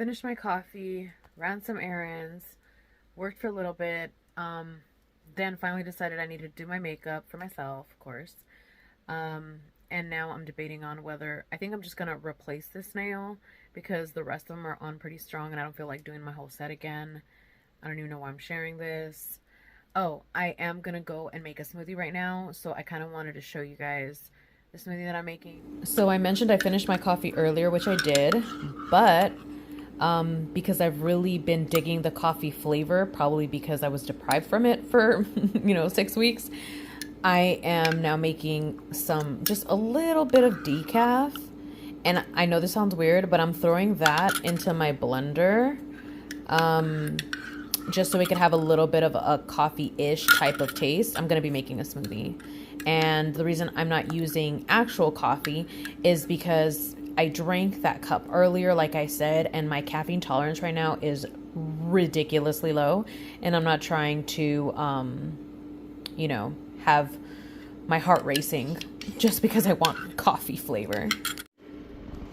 finished my coffee, ran some errands, worked for a little bit, then finally decided I needed to do my makeup for myself, of course. And now I'm debating on whether, I think I'm just going to replace this nail because the rest of them are on pretty strong and I don't feel like doing my whole set again. I don't even know why I'm sharing this. Oh, I am going to go and make a smoothie right now, so I kind of wanted to show you guys the smoothie that I'm making. So I mentioned I finished my coffee earlier, which I did, but because I've really been digging the coffee flavor, probably because I was deprived from it for, 6 weeks, I am now making just a little bit of decaf. And I know this sounds weird, but I'm throwing that into my blender, just so we can have a little bit of a coffee-ish type of taste. I'm going to be making a smoothie. And the reason I'm not using actual coffee is because I drank that cup earlier, like I said, and my caffeine tolerance right now is ridiculously low. And I'm not trying to, have my heart racing just because I want coffee flavor.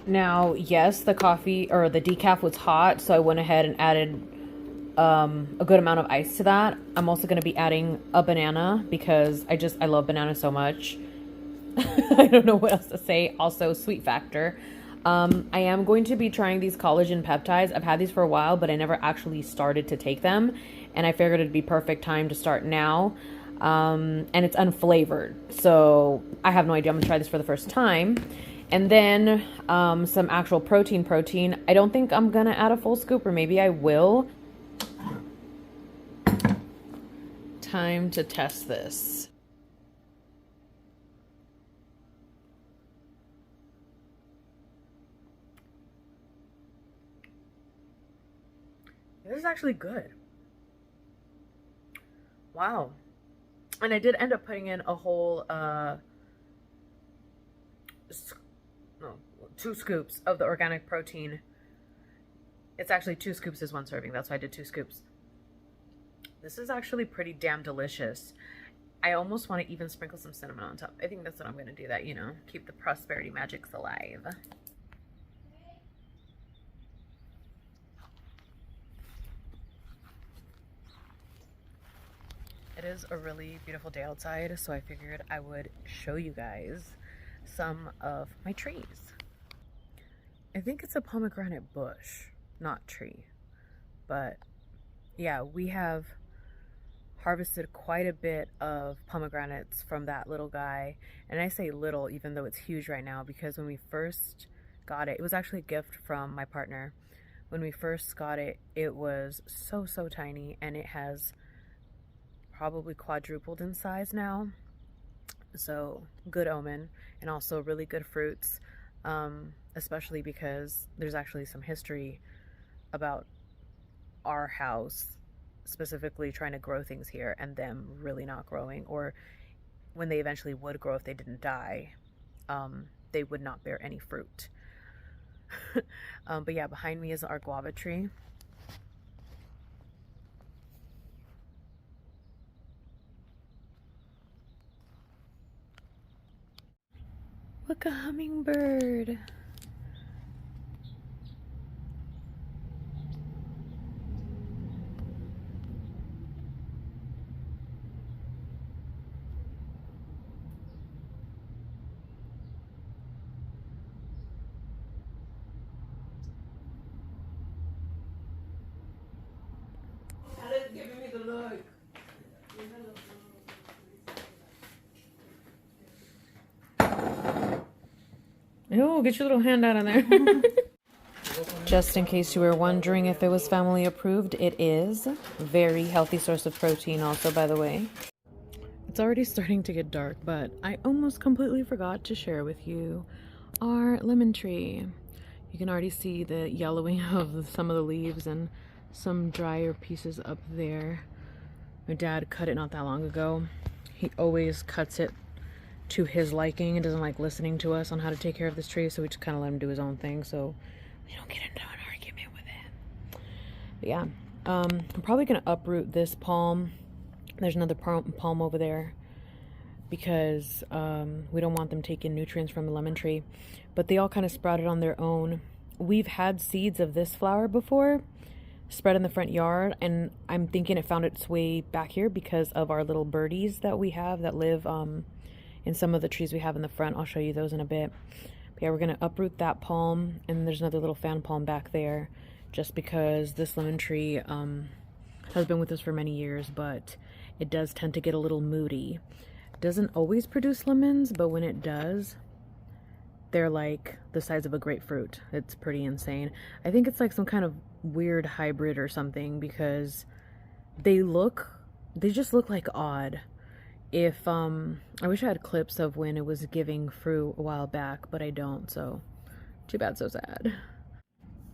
Now, yes, the coffee or the decaf was hot, so I went ahead and added a good amount of ice to that. I'm also going to be adding a banana because I love banana so much. I don't know what else to say. Also, sweet factor. I am going to be trying these collagen peptides. I've had these for a while, but I never actually started to take them. And I figured it'd be perfect time to start now. And it's unflavored. So I have no idea. I'm going to try this for the first time. And then some actual protein. I don't think I'm going to add a full scoop, or maybe I will. Time to test this. This is actually good. Wow. And I did end up putting in a whole 2 scoops of the organic protein. It's actually 2 scoops is 1 serving. That's why I did 2 scoops. This is actually pretty damn delicious. I almost want to even sprinkle some cinnamon on top. I think that's what I'm going to do, that, keep the prosperity magics alive. It is a really beautiful day outside, so I figured I would show you guys some of my trees. I think it's a pomegranate bush, not tree. But yeah, we have harvested quite a bit of pomegranates from that little guy. And I say little, even though it's huge right now, because when we first got it, it was actually a gift from my partner. When we first got it, it was so tiny, and it has probably quadrupled in size now. So good omen, and also really good fruits, especially because there's actually some history about our house specifically trying to grow things here and them really not growing, or when they eventually would grow, if they didn't die, they would not bear any fruit. But yeah, behind me is our guava tree. Look, a hummingbird. Giving me the look. Oh, get your little hand out of there. Just in case you were wondering if it was family approved, it is. Very healthy source of protein also, by the way. It's already starting to get dark, but I almost completely forgot to share with you our lemon tree. You can already see the yellowing of some of the leaves and some drier pieces up there. My dad cut it not that long ago. He always cuts it to his liking and doesn't like listening to us on how to take care of this tree, so we just kind of let him do his own thing so we don't get into an argument with it. But yeah, I'm probably gonna uproot this palm. There's another palm over there because we don't want them taking nutrients from the lemon tree, but they all kind of sprouted on their own. we've had seeds of this flower before spread in the front yard, and I'm thinking it found its way back here because of our little birdies that we have that live in some of the trees we have in the front. I'll show you those in a bit. But yeah, we're gonna uproot that palm, and there's another little fan palm back there, just because this lemon tree has been with us for many years, but it does tend to get a little moody. It doesn't always produce lemons, but when it does, they're like the size of a grapefruit. It's pretty insane. I think it's like some kind of weird hybrid or something, because they just look like odd. If I wish I had clips of when it was giving fruit a while back, but I don't, so too bad, so sad.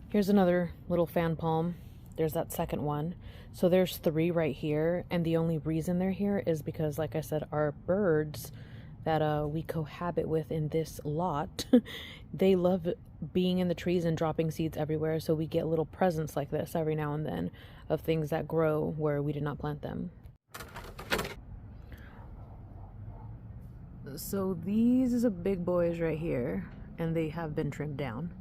Here's another little fan palm. There's that second one. So there's 3 right here, and the only reason they're here is because, like I said, our birds that we cohabit with in this lot, they love being in the trees and dropping seeds everywhere, so we get little presents like this every now and then of things that grow where we did not plant them. So these big boys right here, and they have been trimmed down,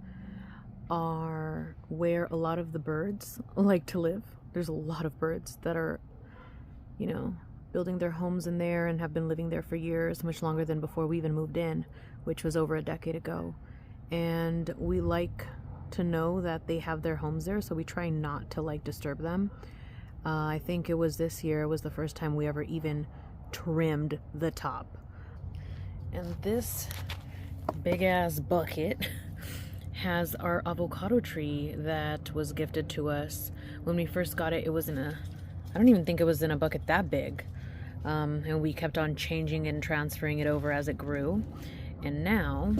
are where a lot of the birds like to live. There's a lot of birds that are, you know, building their homes in there and have been living there for years, much longer than before we even moved in, which was over a decade ago. And we like to know that they have their homes there, so we try not to like disturb them. I think it was this year was the first time we ever even trimmed the top. And this big ass bucket has our avocado tree that was gifted to us. When we first got it, it was in a, I don't even think it was in a bucket that big. And we kept on changing and transferring it over as it grew. And now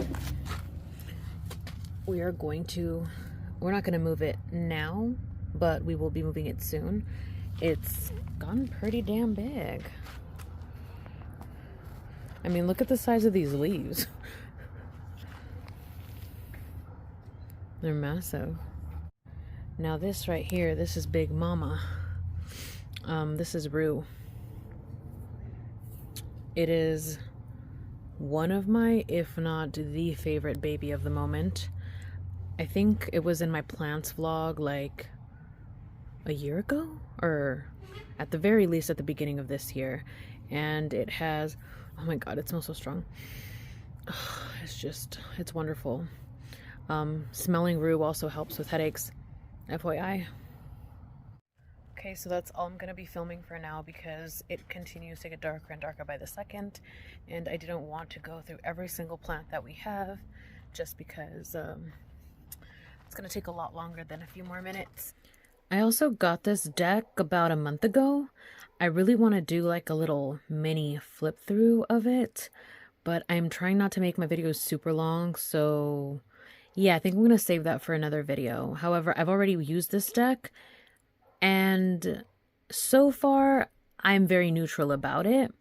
we're not going to move it now, but we will be moving it soon. It's gotten pretty damn big. I mean, look at the size of these leaves. They're massive. Now this right here, this is Big Mama. This is Rue. It is one of my, if not the favorite baby of the moment. I think it was in my plants vlog like a year ago, or at the very least at the beginning of this year. And it has, oh my god, it smells so strong. It's wonderful. Smelling Rue also helps with headaches, FYI. Okay, so that's all I'm going to be filming for now because it continues to get darker and darker by the second, and I didn't want to go through every single plant that we have just because it's going to take a lot longer than a few more minutes. I also got this deck about a month ago. I really want to do like a little mini flip through of it, but I'm trying not to make my videos super long, so yeah, I think I'm going to save that for another video. However, I've already used this deck, and so far I'm very neutral about it,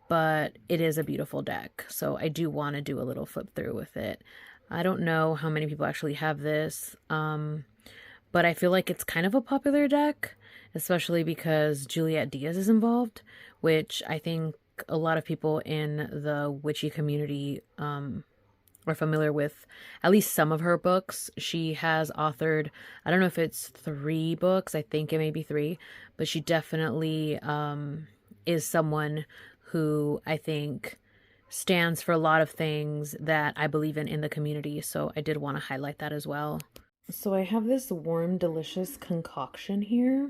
but it is a beautiful deck, so I do want to do a little flip through with it. I don't know how many people actually have this, but I feel like it's kind of a popular deck, especially because Juliet Diaz is involved, which I think a lot of people in the witchy community are familiar with at least some of her books. She has authored, I don't know if it's 3 books, I think it may be 3, but she definitely is someone who I think stands for a lot of things that I believe in the community, so I did want to highlight that as well. So I have this warm, delicious concoction here.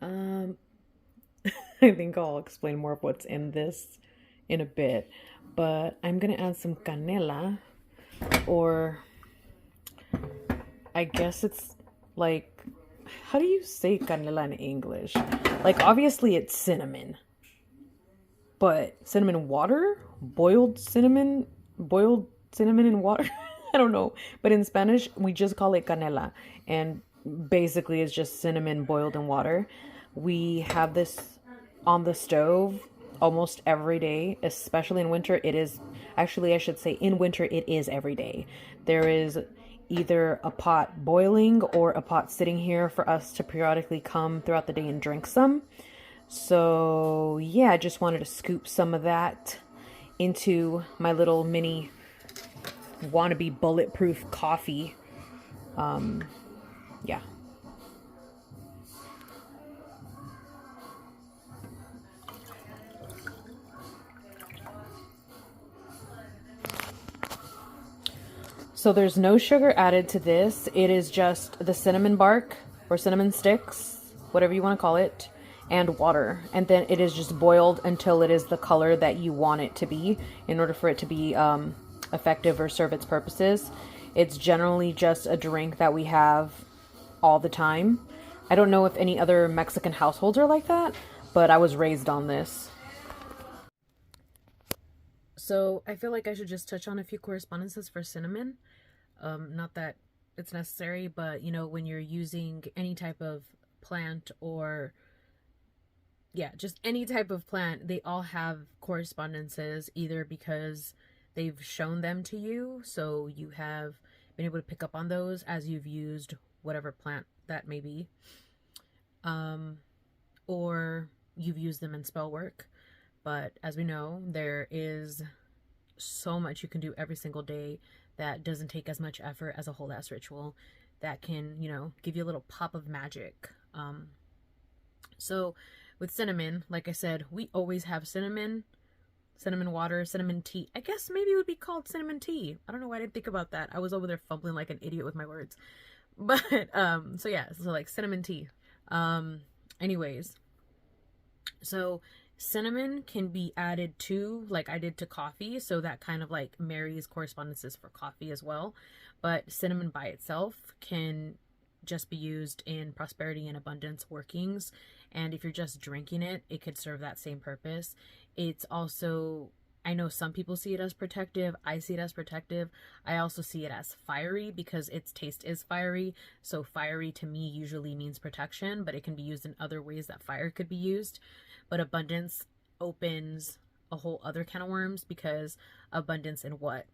I think I'll explain more of what's in this in a bit, but I'm gonna add some canela, or I guess it's like, how do you say canela in English? Like, obviously it's cinnamon, but cinnamon water? Boiled cinnamon in water? I don't know, but in Spanish we just call it canela, and basically it's just cinnamon boiled in water. We have this on the stove almost every day, especially in winter. It is, actually I should say in winter it is every day. There is either a pot boiling or a pot sitting here for us to periodically come throughout the day and drink some. So yeah, I just wanted to scoop some of that into my little mini wannabe bulletproof coffee Yeah. So there's no sugar added to this. It is just the cinnamon bark or cinnamon sticks, whatever you want to call it, and water. And then it is just boiled until it is the color that you want it to be in order for it to be effective or serve its purposes. It's generally just a drink that we have all the time. I don't know if any other Mexican households are like that, but I was raised on this. So I feel like I should just touch on a few correspondences for cinnamon. Not that it's necessary, but you know, when you're using any type of plant or yeah, just any type of plant, they all have correspondences either because they've shown them to you, so you have been able to pick up on those as you've used whatever plant that may be, or you've used them in spell work. But as we know, there is so much you can do every single day that doesn't take as much effort as a whole ass ritual that can, you know, give you a little pop of magic. So with cinnamon, like I said, we always have cinnamon water, cinnamon tea. I guess maybe it would be called cinnamon tea. I don't know why I didn't think about that. I was over there fumbling like an idiot with my words. But so yeah, so like cinnamon tea. Anyways, so cinnamon can be added to, like I did to coffee, so that kind of like marries correspondences for coffee as well. But cinnamon by itself can just be used in prosperity and abundance workings, and if you're just drinking it, it could serve that same purpose. It's also, I know some people see it as protective. I see it as protective. I also see it as fiery because its taste is fiery. So fiery to me usually means protection, but it can be used in other ways that fire could be used. But abundance opens a whole other can of worms, because abundance in what?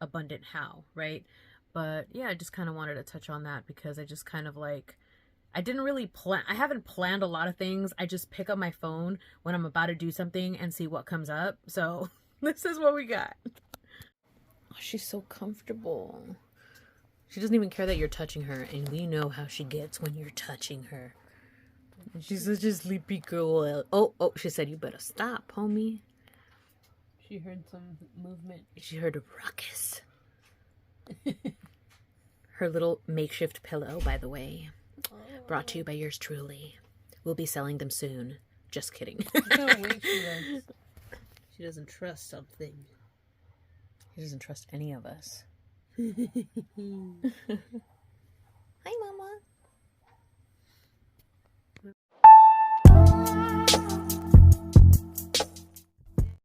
Abundant how, right? But yeah, I just kind of wanted to touch on that because I just kind of like, I didn't really plan, I haven't planned a lot of things. I just pick up my phone when I'm about to do something and see what comes up. So this is what we got. Oh, she's so comfortable. She doesn't even care that you're touching her, and we know how she gets when you're touching her. She's such a sleepy girl. Oh, she said, you better stop, homie. She heard some movement. She heard a ruckus. Her little makeshift pillow, by the way. Oh. Brought to you by yours truly. We'll be selling them soon. Just kidding. No, wait, she doesn't trust something. She doesn't trust any of us. Hi, Mama.